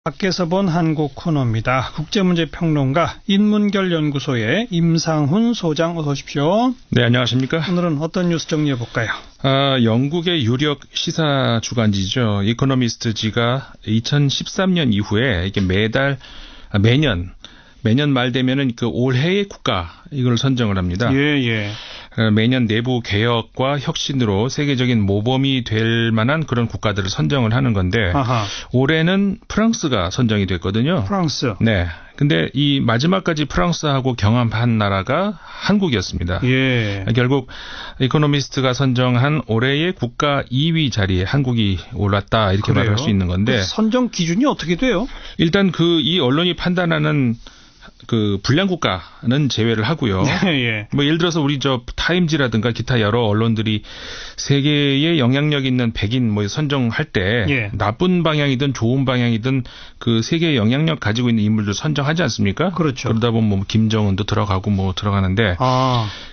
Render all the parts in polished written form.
밖에서 본 한국 코너입니다. 국제문제평론가 인문결연구소의 임상훈 소장 어서 오십시오. 네, 안녕하십니까. 오늘은 어떤 뉴스 정리해볼까요? 영국의 유력 시사 주간지죠. 이코노미스트지가 2013년 이후에 이게 매년 말 되면은 그 올해의 국가 이걸 선정을 합니다. 예. 매년 내부 개혁과 혁신으로 세계적인 모범이 될 만한 그런 국가들을 선정을 하는 건데 올해는 프랑스가 선정이 됐거든요. 프랑스. 네. 근데 이 마지막까지 프랑스하고 경합한 나라가 한국이었습니다. 예. 결국 이코노미스트가 선정한 올해의 국가 2위 자리에 한국이 올랐다 이렇게 말할 수 있는 건데 선정 기준이 어떻게 돼요? 일단 이 언론이 판단하는 그 불량 국가는 제외를 하고요. 예. 뭐 예를 들어서 우리 타임지라든가 기타 여러 언론들이 세계에 영향력 있는 백인 선정할 때 나쁜 방향이든 좋은 방향이든 그 세계에 영향력 가지고 있는 인물들 선정하지 않습니까? 그렇죠. 그러다 보면 김정은도 들어가고 들어가는데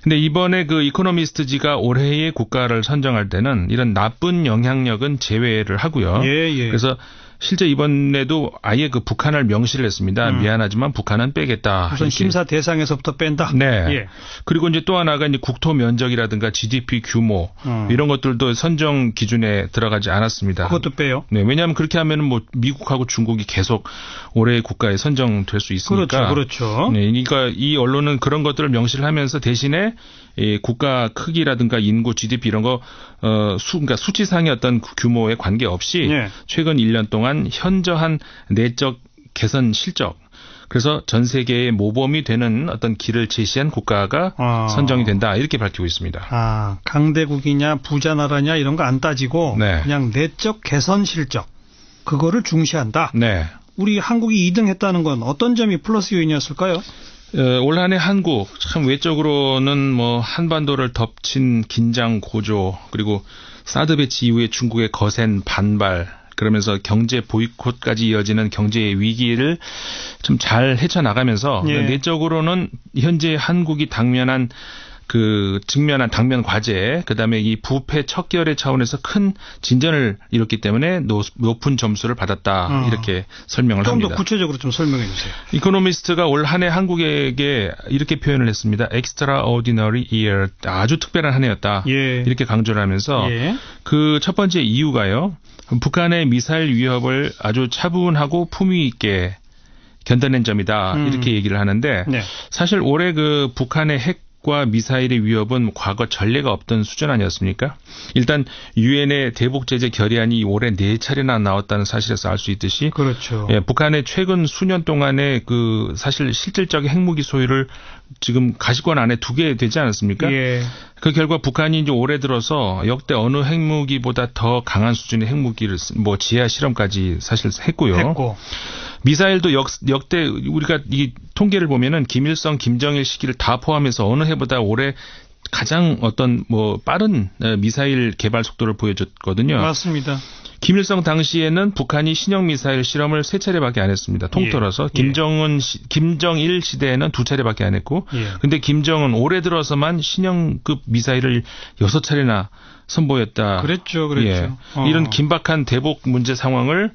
근데 이번에 그 이코노미스트지가 올해의 국가를 선정할 때는 이런 나쁜 영향력은 제외를 하고요. 예. 그래서 실제 이번에도 아예 그 북한을 명시를 했습니다. 미안하지만 북한은 빼겠다. 우선 심사 대상에서부터 뺀다. 네. 예. 그리고 이제 또 하나가 이제 국토 면적이라든가 GDP 규모 이런 것들도 선정 기준에 들어가지 않았습니다. 그것도 빼요. 네. 왜냐하면 그렇게 하면은 미국하고 중국이 계속 올해의 국가에 선정될 수 있으니까. 그렇죠. 네. 그러니까 이 언론은 그런 것들을 명시를 하면서 대신에 이 국가 크기라든가 인구, GDP 이런 거 그러니까 수치상의 어떤 규모에 관계없이 최근 1년 동안 현저한 내적 개선 실적 그래서 전 세계의 모범이 되는 어떤 길을 제시한 국가가 선정이 된다 이렇게 밝히고 있습니다. 강대국이냐 부자 나라냐 이런 거 안 따지고 그냥 내적 개선 실적 그거를 중시한다. 네. 우리 한국이 2등 했다는 건 어떤 점이 플러스 요인이었을까요? 올 한해 한국 참 외적으로는 한반도를 덮친 긴장 고조 그리고 사드 배치 이후에 중국의 거센 반발 그러면서 경제 보이콧까지 이어지는 경제 위기를 좀 잘 헤쳐나가면서 내적으로는 현재 한국이 직면한 당면 과제, 그다음에 이 부패 척결의 차원에서 큰 진전을 이뤘기 때문에 높은 점수를 받았다. 이렇게 설명을 합니다. 좀 더 구체적으로 좀 설명해 주세요. 이코노미스트가 올 한 해 한국에게 이렇게 표현을 했습니다. Extraordinary year. 아주 특별한 한 해였다. 이렇게 강조를 하면서 그 첫 번째 이유가요. 북한의 미사일 위협을 아주 차분하고 품위 있게 견뎌낸 점이다. 이렇게 얘기를 하는데 사실 올해 그 북한의 핵과 미사일의 위협은 과거 전례가 없던 수준 아니었습니까? 일단 유엔의 대북 제재 결의안이 올해 4차례나 나왔다는 사실에서 알 수 있듯이 그렇죠. 북한의 최근 수년 동안의 그 사실 실질적인 핵무기 소유를 지금 가시권 안에 두게 되지 않았습니까? 그 결과 북한이 이제 올해 들어서 역대 어느 핵무기보다 더 강한 수준의 핵무기를 지하 실험까지 사실 했고요. 미사일도 역대 우리가 이 통계를 보면은 김일성, 김정일 시기를 다 포함해서 어느 해보다 올해 가장 빠른 미사일 개발 속도를 보여줬거든요. 맞습니다. 김일성 당시에는 북한이 신형 미사일 실험을 3차례밖에 안 했습니다. 통틀어서 김정일 시대에는 2차례밖에 안 했고, 근데 김정은 올해 들어서만 신형급 미사일을 6차례나 선보였다. 그랬죠. 이런 긴박한 대북 문제 상황을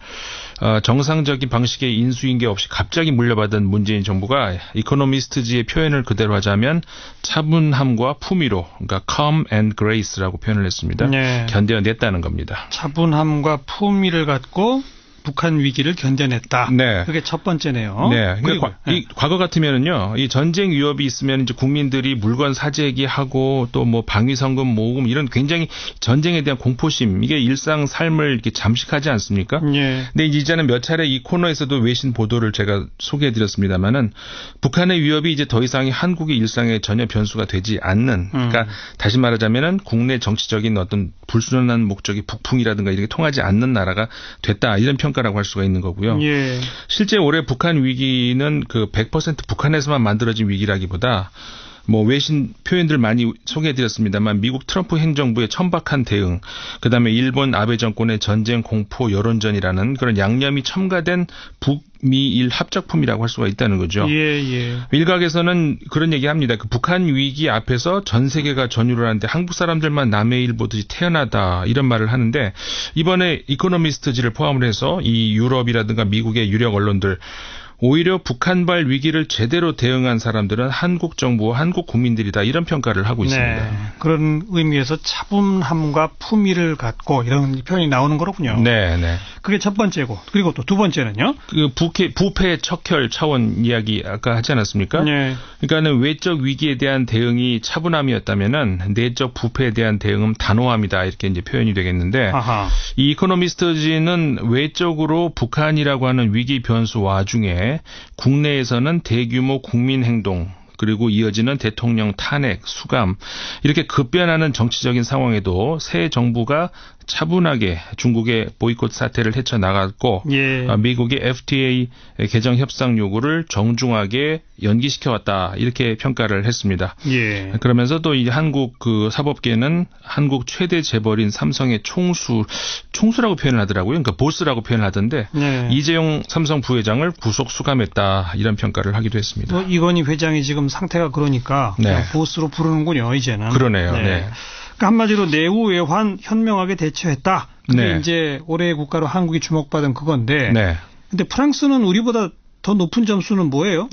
정상적인 방식의 인수인계 없이 갑자기 물려받은 문재인 정부가 이코노미스트지의 표현을 그대로 하자면 차분함과 품위로, 그러니까 calm and grace라고 표현을 했습니다. 견뎌냈다는 겁니다. 차분함과 품위를 갖고 북한 위기를 견뎌냈다. 그게 첫 번째네요. 그리고 이 과거 같으면은요, 이 전쟁 위협이 있으면 이제 국민들이 물건 사재기하고 또 방위 성금 모금 이런 굉장히 전쟁에 대한 공포심 이게 일상 삶을 이렇게 잠식하지 않습니까? 근데 이제는 몇 차례 이 코너에서도 외신 보도를 제가 소개해드렸습니다만은 북한의 위협이 이제 더 이상 한국의 일상에 전혀 변수가 되지 않는. 그러니까 다시 말하자면은 국내 정치적인 어떤 불순한 목적이 북풍이라든가 이렇게 통하지 않는 나라가 됐다 이런 평가라고 할 수가 있는 거고요. 실제 올해 북한 위기는 그 100% 북한에서만 만들어진 위기라기보다 뭐 외신 표현들 많이 소개해드렸습니다만 미국 트럼프 행정부의 천박한 대응, 그다음에 일본 아베 정권의 전쟁 공포 여론전이라는 그런 양념이 첨가된 북미일 합작품이라고 할 수가 있다는 거죠. 예. 일각에서는 그런 얘기합니다. 그 북한 위기 앞에서 전 세계가 전율을 하는데 한국 사람들만 남의 일 보듯이 태어나다 이런 말을 하는데 이번에 이코노미스트지를 포함을 해서 이 유럽이라든가 미국의 유력 언론들 오히려 북한발 위기를 제대로 대응한 사람들은 한국 정부와 한국 국민들이다 이런 평가를 하고 있습니다. 네, 그런 의미에서 차분함과 품위를 갖고 이런 표현이 나오는 거로군요. 네. 그게 첫 번째고 그리고 또 두 번째는요? 그 부패 척결 차원 이야기 아까 하지 않았습니까? 네. 그러니까는 외적 위기에 대한 대응이 차분함이었다면은 내적 부패에 대한 대응은 단호함이다 이렇게 이제 표현이 되겠는데 아하. 이 이코노미스트지는 외적으로 북한이라고 하는 위기 변수 와중에 국내에서는 대규모 국민행동 그리고 이어지는 대통령 탄핵, 수감 이렇게 급변하는 정치적인 상황에도 새 정부가 차분하게 중국의 보이콧 사태를 헤쳐나갔고 미국의 FTA 개정 협상 요구를 정중하게 연기시켜왔다 이렇게 평가를 했습니다. 그러면서 또 이 한국 그 사법계는 한국 최대 재벌인 삼성의 총수라고 표현을 하더라고요. 그러니까 보스라고 표현을 하던데 이재용 삼성 부회장을 구속 수감했다 이런 평가를 하기도 했습니다. 이건희 회장이 지금 상태가 그러니까 그냥 보스로 부르는군요 이제는. 그러네요. 그러니까 한마디로 내후 외환 현명하게 대처했다. 그게 이제 올해의 국가로 한국이 주목받은 그건데. 근데 프랑스는 우리보다 더 높은 점수는 뭐예요?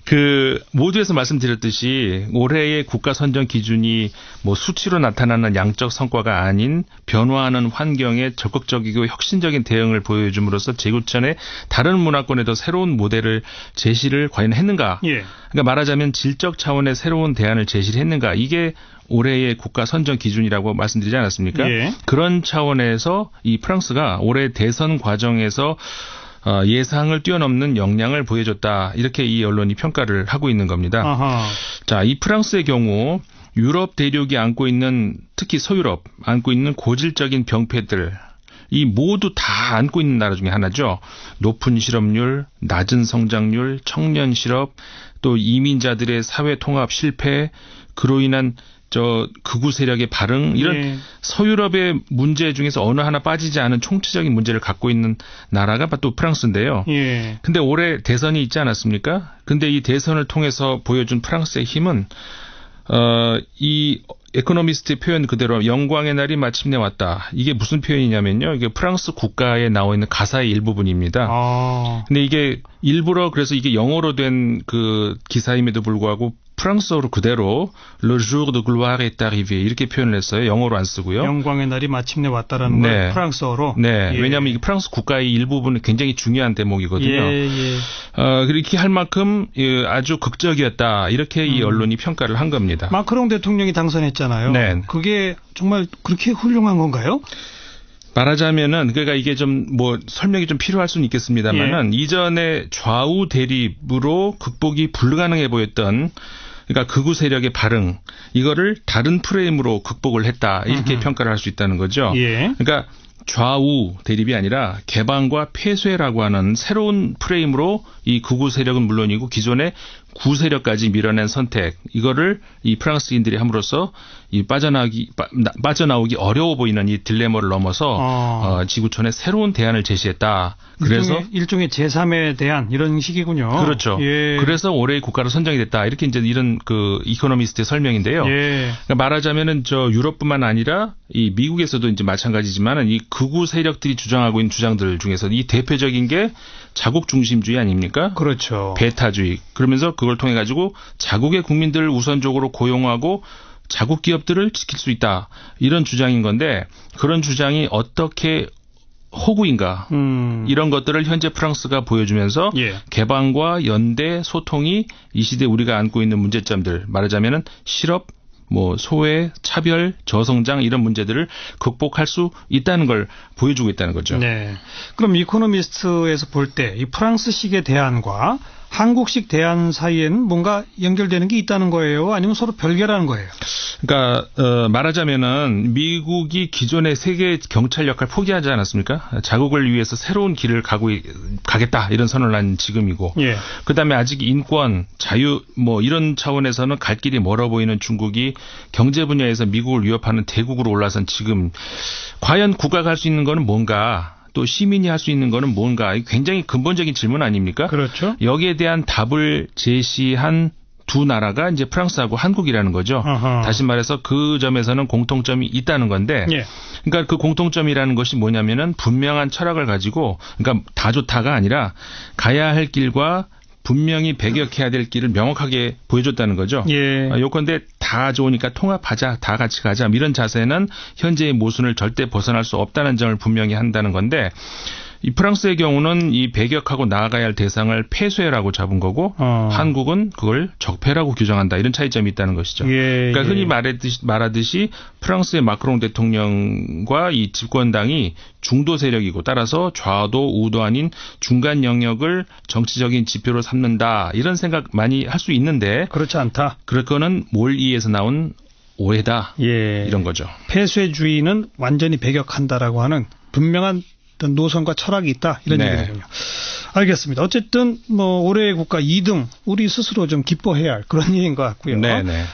그 모두에서 말씀드렸듯이 올해의 국가 선정 기준이 뭐 수치로 나타나는 양적 성과가 아닌 변화하는 환경에 적극적이고 혁신적인 대응을 보여줌으로써 재구천의 다른 문화권에도 새로운 모델을 제시를 과연 했는가? 그러니까 말하자면 질적 차원의 새로운 대안을 제시를 했는가? 이게 올해의 국가 선정 기준이라고 말씀드리지 않았습니까? 그런 차원에서 이 프랑스가 올해 대선 과정에서 예상을 뛰어넘는 역량을 보여줬다. 이렇게 이 언론이 평가를 하고 있는 겁니다. 자, 이 프랑스의 경우 유럽 대륙이 안고 있는 특히 서유럽 안고 있는 고질적인 병폐들 이 모두 다 안고 있는 나라 중에 하나죠. 높은 실업률, 낮은 성장률, 청년 실업, 또 이민자들의 사회 통합 실패, 그로 인한 극우 세력의 발흥 이런 서유럽의 문제 중에서 어느 하나 빠지지 않은 총체적인 문제를 갖고 있는 나라가 또 프랑스인데요. 근데 올해 대선이 있지 않았습니까? 근데 이 대선을 통해서 보여준 프랑스의 힘은 이 에코노미스트의 표현 그대로 영광의 날이 마침내 왔다. 이게 무슨 표현이냐면요. 이게 프랑스 국가에 나와 있는 가사의 일부분입니다. 근데 이게 일부러 그래서 이게 영어로 된 그 기사임에도 불구하고 프랑스어로 그대로 Le jour de gloire est arrivé 이렇게 표현을 했어요. 영어로 안 쓰고요. 영광의 날이 마침내 왔다라는 걸 프랑스어로. 왜냐하면 이게 프랑스 국가의 일부분은 굉장히 중요한 대목이거든요. 그렇게 할 만큼 아주 극적이었다. 이렇게 이 언론이 평가를 한 겁니다. 마크롱 대통령이 당선했잖아요. 그게 정말 그렇게 훌륭한 건가요? 말하자면은 그러니까 이게 좀 뭐 설명이 좀 필요할 수는 있겠습니다만은 이전에 좌우 대립으로 극복이 불가능해 보였던 그러니까 극우 세력의 발흥 이거를 다른 프레임으로 극복을 했다 이렇게 평가를 할 수 있다는 거죠. 그러니까 좌우 대립이 아니라 개방과 폐쇄라고 하는 새로운 프레임으로 이 극우 세력은 물론이고 기존의 구세력까지 밀어낸 선택 이거를 이 프랑스인들이 함으로써 이 빠져나오기 어려워 보이는 이 딜레마를 넘어서 지구촌에 새로운 대안을 제시했다. 그래서 일종의 제3의 대안 이런 식이군요. 그렇죠. 그래서 올해의 국가로 선정이 됐다. 이렇게 이제 이런 그 이코노미스트의 설명인데요. 그러니까 말하자면은 저 유럽뿐만 아니라 이 미국에서도 이제 마찬가지지만은 이 극우 세력들이 주장하고 있는 주장들 중에서 이 대표적인 게 자국 중심주의 아닙니까? 그렇죠. 배타주의. 그러면서 그걸 통해 가지고 자국의 국민들을 우선적으로 고용하고 자국 기업들을 지킬 수 있다. 이런 주장인 건데 그런 주장이 어떻게 호구인가 이런 것들을 현재 프랑스가 보여주면서 개방과 연대 소통이 이 시대 우리가 안고 있는 문제점들 말하자면은 실업 뭐 소외, 차별, 저성장 이런 문제들을 극복할 수 있다는 걸 보여주고 있다는 거죠. 그럼 이코노미스트에서 볼 때 이 프랑스식의 대안과 한국식 대안 사이에는 뭔가 연결되는 게 있다는 거예요? 아니면 서로 별개라는 거예요? 그러니까 말하자면은 미국이 기존의 세계 경찰 역할 포기하지 않았습니까? 자국을 위해서 새로운 길을 가겠다 이런 선언을 한 지금이고, 예. 그다음에 아직 인권, 자유 뭐 이런 차원에서는 갈 길이 멀어 보이는 중국이 경제 분야에서 미국을 위협하는 대국으로 올라선 지금 과연 국가가 할 수 있는 거는 뭔가? 또 시민이 할 수 있는 거는 뭔가? 굉장히 근본적인 질문 아닙니까? 그렇죠. 여기에 대한 답을 제시한 두 나라가 이제 프랑스하고 한국이라는 거죠. 어허. 다시 말해서 그 점에서는 공통점이 있다는 건데, 예. 그러니까 그 공통점이라는 것이 뭐냐면은 분명한 철학을 가지고, 그러니까 다 좋다가 아니라 가야 할 길과 분명히 배격해야 될 길을 명확하게 보여줬다는 거죠. 예. 요건데 다 좋으니까 통합하자, 다 같이 가자, 이런 자세는 현재의 모순을 절대 벗어날 수 없다는 점을 분명히 한다는 건데, 이 프랑스의 경우는 이 배격하고 나아가야 할 대상을 폐쇄라고 잡은 거고, 한국은 그걸 적폐라고 규정한다, 이런 차이점이 있다는 것이죠. 예, 그러니까 예. 흔히 말하듯이 프랑스의 마크롱 대통령과 이 집권당이 중도 세력이고, 따라서 좌도 우도 아닌 중간 영역을 정치적인 지표로 삼는다, 이런 생각 많이 할 수 있는데, 그렇지 않다. 그럴 거는 몰이에서 나온 오해다, 예. 이런 거죠. 폐쇄주의는 완전히 배격한다라고 하는 분명한 어떤 노선과 철학이 있다, 이런 네. 얘기군요. 알겠습니다. 어쨌든 뭐 올해의 국가 2등 우리 스스로 좀 기뻐해야 할 그런 일인 것 같고요. 네네.